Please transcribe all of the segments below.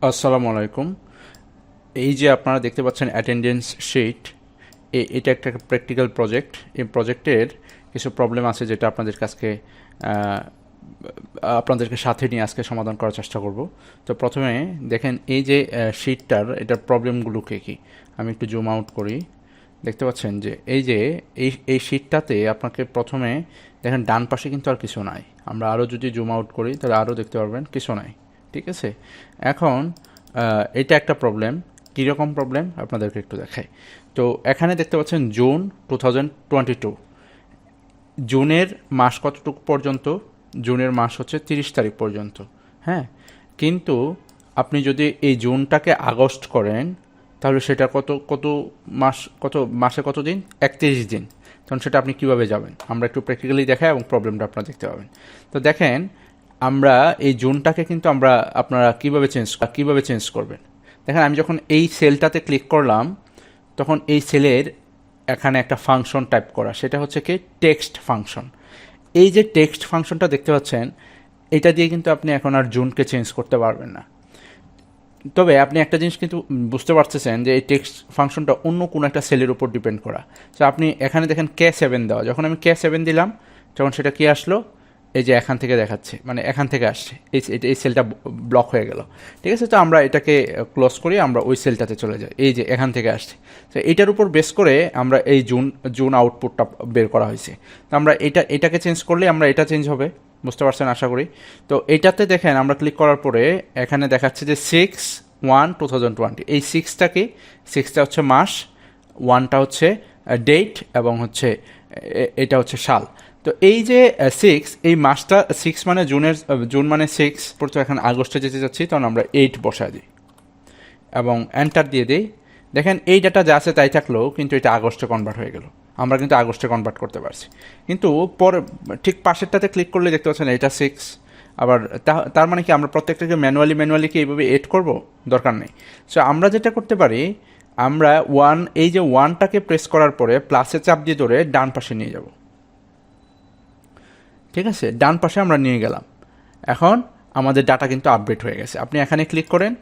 আসসালামু আলাইকুম। এই যে আপনারা দেখতে পাচ্ছেন অ্যাটেন্ডেন্স শিট, এটা একটা প্র্যাকটিক্যাল প্রজেক্ট। এই প্রজেক্টের কিছু প্রবলেম আছে যেটা আপনাদেরকে সাথে নিয়ে আজকে সমাধান করার চেষ্টা করব। তো প্রথমে দেখেন এই যে শিটটার এটার প্রবলেমগুলোকে কি আমি একটু জুম আউট করি। দেখতে পাচ্ছেন যে এই শিটটাতে আপনাকে প্রথমে দেখেন ডান পাশে কিন্তু আর কিছু নাই। আমরা আরও যদি জুম আউট করি তাহলে আরও দেখতে পারবেন কিছু নাই। ঠিক আছে, এখন এটা একটা প্রবলেম। কীরকম প্রবলেম আপনাদেরকে একটু দেখাই। তো এখানে দেখতে পাচ্ছেন জুন 2022, জুনের মাস কতটুকু পর্যন্ত? জুনের মাস হচ্ছে 30 তারিখ পর্যন্ত। হ্যাঁ, কিন্তু আপনি যদি এই জুনটাকে আগস্ট করেন তাহলে সেটা কত মাসে কত দিন? 31 দিন। তখন সেটা আপনি কিভাবে যাবেন? আমরা একটু প্র্যাকটিক্যালি দেখাই এবং প্রবলেমটা আপনারা দেখতে পাবেন। তো দেখেন, আমরা এই জুনটাকে কিন্তু আপনারা কিভাবে চেঞ্জ করবেন। দেখেন, আমি যখন এই সেলটাতে ক্লিক করলাম তখন এই সেলের এখানে একটা ফাংশন টাইপ করা, সেটা হচ্ছে কি টেক্সট ফাংশন। এই যে টেক্সট ফাংশনটা দেখতে পাচ্ছেন, এটা দিয়ে কিন্তু আপনি এখন আর জুনকে চেঞ্জ করতে পারবেন না। তবে আপনি একটা জিনিস কিন্তু বুঝতে পারতেছেন যে এই টেক্সট ফাংশনটা অন্য কোনো একটা সেলের উপর ডিপেন্ড করা। তো আপনি এখানে দেখেন K7 দেওয়া, যখন আমি K7 দিলাম তখন সেটা কি আসলো? এই যে এখান থেকে দেখাচ্ছে, মানে এখান থেকে আসছে, এই সেলটা ব্লক হয়ে গেল। ঠিক আছে, তো আমরা এটাকে ক্লোজ করি, আমরা ওই সেলটাতে চলে যাই। এই যে এখান থেকে আসছে, তো এটার উপর বেস করে আমরা এই জুন আউটপুটটা বের করা হয়েছে। তো আমরা এটাকে চেঞ্জ করলে আমরা এটা চেঞ্জ হবে, বুঝতে পারছেন আশা করি। তো এইটাতে দেখেন আমরা ক্লিক করার পরে এখানে দেখাচ্ছে যে 6/1/2020। এই 6টা হচ্ছে মাস, 1টা হচ্ছে ডেট এবং হচ্ছে এটা হচ্ছে সাল। তো এই যে 6, এই মাসটা 6 মানে জুন মানে 6 পড়তো। এখন আগস্টে যেতে যাচ্ছি তখন আমরা 8 বসায় দিই এবং এন্টার দিয়ে দিই। দেখেন এই ডাটা যা আছে তাই থাকলেও কিন্তু এটা আগস্টে কনভার্ট হয়ে গেল। আমরা কিন্তু আগস্টে কনভার্ট করতে পারছি, কিন্তু পরে ঠিক পাশেরটাতে ক্লিক করলে দেখতে পাচ্ছেন এটা 6। আবার তার মানে কি আমরা প্রত্যেকটাকে ম্যানুয়ালি কি এইভাবে এড করব? দরকার নেই। সো আমরা যেটা করতে পারি, আমরা এই যে 1টাকে প্রেস করার পরে প্লাসে চাপ দিয়ে ধরে ডান পাশে নিয়ে যাব। ঠিক আছে, ডান পাশে আমরা নিয়ে গেলাম। এখন আমাদের ডাটা কিন্তু আপডেট হয়ে গেছে। আপনি এখানে ক্লিক করেন,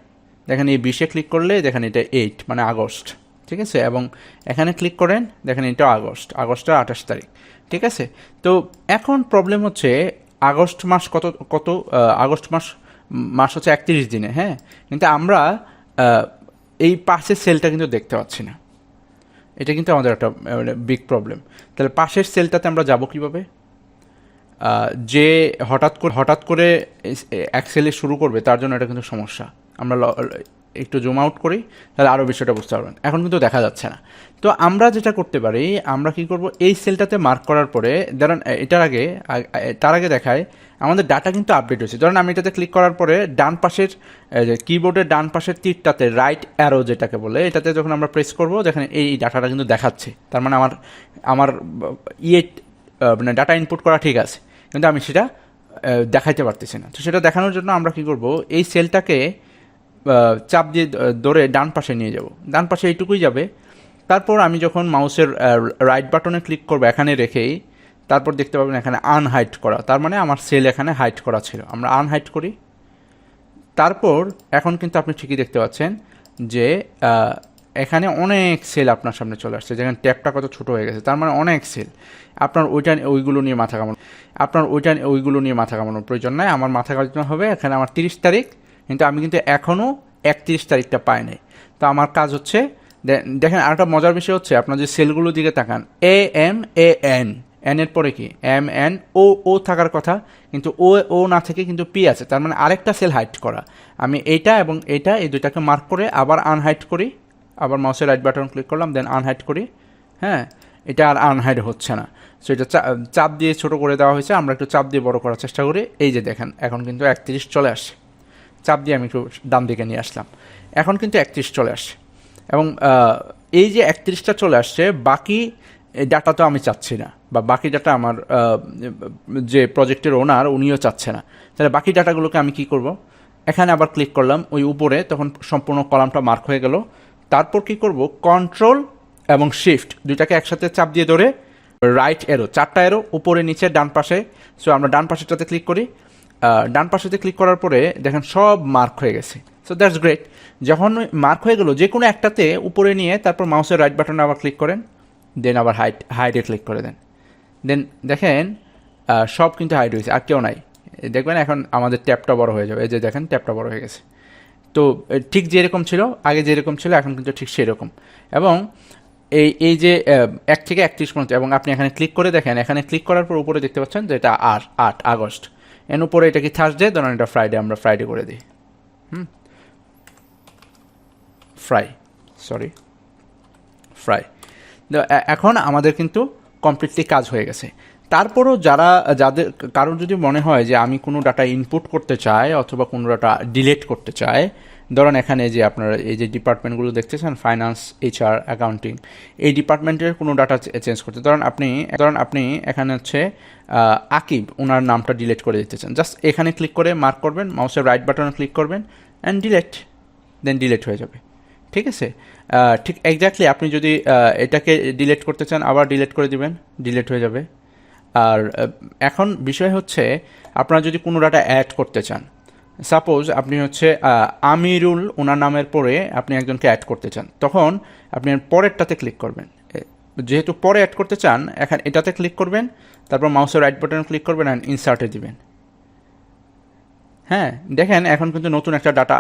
দেখেন এই 20-এ ক্লিক করলে দেখেন এটা 8 মানে আগস্ট। ঠিক আছে, এবং এখানে ক্লিক করেন, দেখেন এটা আগস্টের 28 তারিখ। ঠিক আছে, তো এখন প্রবলেম হচ্ছে আগস্ট মাস কত আগস্ট মাস হচ্ছে 31 দিনে। হ্যাঁ, কিন্তু আমরা এই পাশের সেলটা কিন্তু দেখতে পাচ্ছি না। এটা কিন্তু আমাদের একটা বিগ প্রবলেম। তাহলে পাশের সেলটাতে আমরা যাব কিভাবে? যে হঠাৎ করে এক্সেলে শুরু করবে তার জন্য এটা কিন্তু সমস্যা। আমরা একটু জুম আউট করি, তাহলে আরও বিষয়টা বুঝতে পারবেন। এখন কিন্তু দেখা যাচ্ছে না। তো আমরা যেটা করতে পারি, আমরা কি করব, এই সেলটাতে মার্ক করার পরে ধরেন তার আগে দেখায় আমাদের ডাটা কিন্তু আপডেট হয়েছে। ধরেন আমি এটাতে ক্লিক করার পরে ডান পাশের কিবোর্ডের ডান পাশের তীরটাতে রাইট অ্যারো যেটাকে বলে, এটাতে যখন আমরা প্রেস করব দেখেন এই ডাটাটা কিন্তু দেখাচ্ছে। তার মানে আমার মানে ডাটা ইনপুট করা ঠিক আছে, কিন্তু আমি সেটা দেখাইতে পারতেছি না। তো সেটা দেখানোর জন্য আমরা কি করব, এই সেলটাকে চাপ দিয়ে ধরে ডান পাশে নিয়ে যাব। ডান পাশে এইটুকুই যাবে। তারপর আমি যখন মাউসের রাইট বাটনে ক্লিক করব এখানে রেখেই, তারপর দেখতে পাবেন এখানে আনহাইড করা, তার মানে আমার সেল এখানে হাইড করা ছিল। আমরা আনহাইড করি। তারপর এখন কিন্তু আপনি ঠিকই দেখতে পাচ্ছেন যে এখানে অনেক সেল আপনার সামনে চলে আসছে। যেখানে ট্যাবটা কত ছোট হয়ে গেছে, তার মানে অনেক সেল। আপনার ওইগুলো নিয়ে মাথা কামানোর প্রয়োজন নাই। আমার মাথা কামানো হবে এখানে আমার 30 তারিখ, কিন্তু আমি কিন্তু এখনও 31 তারিখটা পাই নাই। তো আমার কাজ হচ্ছে, দেখেন আরেকটা মজার বিষয় হচ্ছে, আপনার যে সেলগুলোর দিকে তাকান, AMAN, এর পরে কি MNO থাকার কথা, কিন্তু ও না থেকে কিন্তু P আছে। তার মানে আরেকটা সেল হাইড করা। আমি এইটা এবং এইটা, এই দুইটাকে মার্ক করে আবার আনহাইড করি, আবার মাউসের রাইট বাটন ক্লিক করলাম, দেন আনহাইড করি। হ্যাঁ, এটা আর আনহাইড হচ্ছে না। সো এটা চাপ দিয়ে ছোট করে দেওয়া হয়েছে। আমরা একটু চাপ দিয়ে বড় করার চেষ্টা করি। এই যে দেখেন এখন কিন্তু 31 চলে আসছে। চাপ দিয়ে আমি একটু ডান দিকে নিয়ে আসলাম, এখন কিন্তু 31 চলে আসছে। এবং এই যে 31টা চলে আসছে, বাকি ডাটা তো আমি চাচ্ছি না, বা বাকি ডাটা আমার যে প্রজেক্টের ওনার উনিও চাচ্ছে না। তাহলে বাকি ডাটাগুলোকে আমি কি করব, এখানে আবার ক্লিক করলাম ওই উপরে, তখন সম্পূর্ণ কলামটা মার্ক হয়ে গেল। তারপর কি করব, কন্ট্রোল এবং শিফট দুইটাকে একসাথে চাপ দিয়ে ধরে রাইট অ্যারো, 4টা অ্যারো উপরে নিচে ডান পাশে। সো আমরা ডান পাশেরটাতে ক্লিক করি। ডান পাশেতে ক্লিক করার পরে দেখেন সব মার্ক হয়ে গেছে। So that's great. যখন মার্ক হয়ে গেল যে কোনো একটাতে উপরে নিয়ে তারপর মাউসের রাইট বাটনে আবার ক্লিক করেন, দেন আবার হাইডে ক্লিক করে দেন। দেন দেখেন সব কিন্তু হাইড হয়েছে, আর কেউ নাই। দেখবেন এখন আমাদের ট্যাপটা বড় হয়ে যাবে, এই যে দেখেন ট্যাপটা বড় হয়ে গেছে। তো ঠিক যেরকম ছিল আগে, যেরকম ছিল এখন কিন্তু ঠিক সেরকম। এবং এই যে 1 থেকে 31 পর্যন্ত, এবং আপনি এখানে ক্লিক করে দেখেন, এখানে ক্লিক করার পর উপরে দেখতে পাচ্ছেন যে এটা 8 আগস্ট, এর উপরে এটা কি থার্সডে, ধরুন এটা ফ্রাইডে, আমরা ফ্রাইডে করে দিই। ফ্রাই। এখন আমাদের কিন্তু কমপ্লিটলি কাজ হয়ে গেছে। তারপরও যাদের কারোর যদি মনে হয় যে আমি কোনো ডাটা ইনপুট করতে চাই অথবা কোনো ডাটা ডিলিট করতে চাই, ধরুন এখানে যে আপনারা এই যে ডিপার্টমেন্টগুলো দেখতেছেন, ফাইন্যান্স, HR, অ্যাকাউন্টিং, এই ডিপার্টমেন্টের কোনো ডাটা চেঞ্জ করতে, ধরুন আপনি এখানে হচ্ছে আকিব, ওনার নামটা ডিলিট করে দিতে চান, জাস্ট এখানে ক্লিক করে মার্ক করবেন, মাউসের রাইট বাটনে ক্লিক করবেন অ্যান্ড ডিলিট, দেন ডিলিট হয়ে যাবে। ঠিক আছে, ঠিক এক্স্যাক্টলি আপনি যদি এটাকে ডিলিট করতে চান আবার ডিলিট করে দিবেন, ডিলিট হয়ে যাবে। আর এখন বিষয় হচ্ছে আপনারা যদি কোনো ডাটা অ্যাড করতে চান, সাপোজ আপনি হচ্ছে আমিরুল ওনার নামের পরে আপনি একজনকে অ্যাড করতে চান, তখন আপনি পরেরটাতে ক্লিক করবেন। যেহেতু পরে অ্যাড করতে চান, এখন এটাতে ক্লিক করবেন, তারপর মাউসের রাইট বাটনে ক্লিক করবেন অ্যান্ড ইনসার্টে দিবেন। হ্যাঁ, দেখেন এখন কিন্তু নতুন একটা ডাটা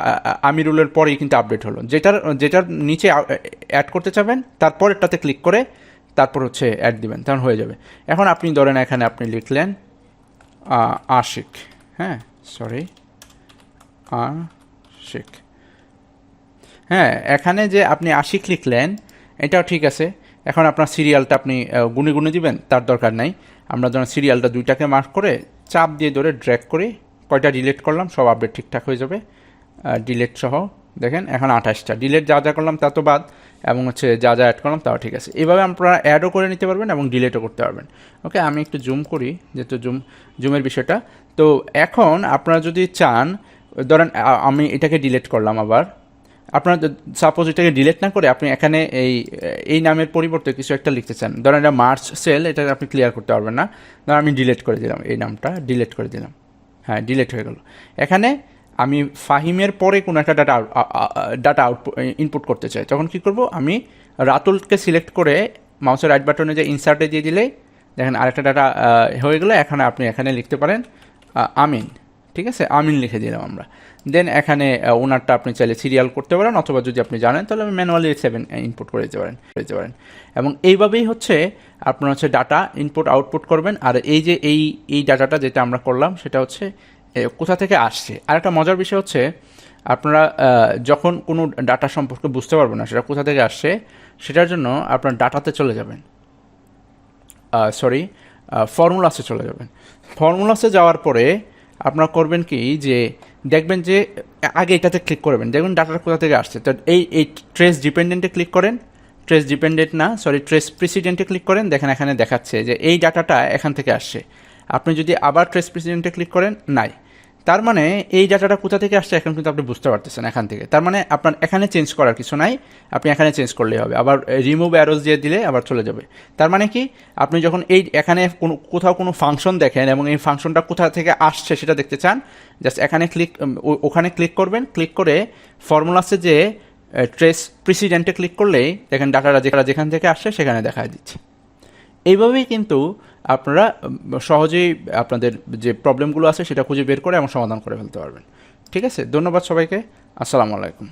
আমিরুলের পরেই কিন্তু আপডেট হলো। যেটার নিচে অ্যাড করতে চাবেন তারপরেরটাতে ক্লিক করে তারপর হচ্ছে অ্যাড দিবেন, তখন হয়ে যাবে। এখন আপনি ধরেন এখানে আপনি লিখলেন আশিক, হ্যাঁ সরি আশিক, হ্যাঁ এখানে যে আপনি আশিক লিখলেন এটাও ঠিক আছে। এখন আপনার সিরিয়ালটা আপনি গুনে গুনে দিবেন, তার দরকার নাই। আমরা ধরেন সিরিয়ালটা 2টাকে মার্ক করে চাপ দিয়ে ধরে ড্র্যাগ করে কয়টা ডিলিট করলাম সব আপডেট ঠিকঠাক হয়ে যাবে, ডিলিট সহ। দেখেন এখন 28টা, ডিলিট যা করলাম তা তো বাদ, এবং হচ্ছে যা অ্যাড করলাম তাও ঠিক আছে। এভাবে আপনারা অ্যাডও করে নিতে পারবেন এবং ডিলিটও করতে পারবেন। ওকে, আমি একটু জুম করি, যেহেতু জুমের বিষয়টা। তো এখন আপনারা যদি চান, ধরেন আমি এটাকে ডিলিট করলাম, আবার আপনার সাপোজ এটাকে ডিলিট না করে আপনি এখানে এই নামের পরিবর্তে কিছু একটা লিখতে চান, ধরেন এটা মার্চ সেল, এটা আপনি ক্লিয়ার করতে পারবেন না, ধরেন আমি ডিলিট করে দিলাম, এই নামটা ডিলিট করে দিলাম, হ্যাঁ ডিলিট হয়ে গেল। এখানে আমি ফাহিমের পরে কোনো একটা ডাটা ইনপুট করতে চাই, তখন কি করব, আমি রাতুলকে সিলেক্ট করে মাউসের রাইট বাটনে যে ইনসার্টে দিয়ে দিলেই দেখেন আরেকটা ডাটা হয়ে গেলো। এখানে আপনি এখানে লিখতে পারেন আমিন, ঠিক আছে, আমিন লিখে দিলাম আমরা। দেন এখানে ওনারটা আপনি চাইলে সিরিয়াল করতে পারেন, অথবা যদি আপনি জানেন তাহলে আমি ম্যানুয়ালি 7 ইনপুট করে দিতে পারেন। এবং এইভাবেই হচ্ছে আপনার হচ্ছে ডাটা ইনপুট আউটপুট করবেন। আর এই যে এই ডাটাটা যেটা আমরা করলাম সেটা হচ্ছে কোথা থেকে আসছে। আর একটা মজার বিষয় হচ্ছে আপনারা যখন কোনো ডাটা সম্পর্কে বুঝতে পারবেন না সেটা কোথা থেকে আসছে, সেটার জন্য আপনার ডাটাতে চলে যাবেন, ফর্মুলাসে চলে যাবেন। ফর্মুলাসে যাওয়ার পরে আপনারা করবেন কি, যে দেখবেন যে আগে এটাতে ক্লিক করবেন, দেখবেন ডাটাটা কোথা থেকে আসছে। তো এই ট্রেস ডিপেন্ডেন্টে ক্লিক করেন, ট্রেস প্রেসিডেন্টে ক্লিক করেন, দেখেন এখানে দেখাচ্ছে যে এই ডাটাটা এখান থেকে আসছে। আপনি যদি আবার ট্রেস প্রেসিডেন্টে ক্লিক করেন, নাই, তার মানে এই ডাটাটা কোথা থেকে আসছে এখন কিন্তু আপনি বুঝতে পারতেছেন এখান থেকে। তার মানে আপনার এখানে চেঞ্জ করার কিছু নাই, আপনি এখানে চেঞ্জ করলেই হবে। আবার রিমুভ অ্যারোজ দিয়ে দিলে আবার চলে যাবে। তার মানে কি, আপনি যখন এখানে কোথাও কোনো ফাংশন দেখেন এবং এই ফাংশনটা কোথা থেকে আসছে সেটা দেখতে চান, জাস্ট এখানে ওখানে ক্লিক করবেন, ক্লিক করে ফর্মুলাসে যে ট্রেস প্রেসিডেন্টে ক্লিক করলেই দেখেন ডাটাটা যেখান থেকে আসছে সেখানে দেখা দিচ্ছে। এইভাবেই কিন্তু আপনারা সহজেই আপনাদের যে প্রবলেমগুলো আছে সেটা খুঁজে বের করে এবং সমাধান করে ফেলতে পারবেন। ঠিক আছে, ধন্যবাদ সবাইকে, আসসালামু আলাইকুম।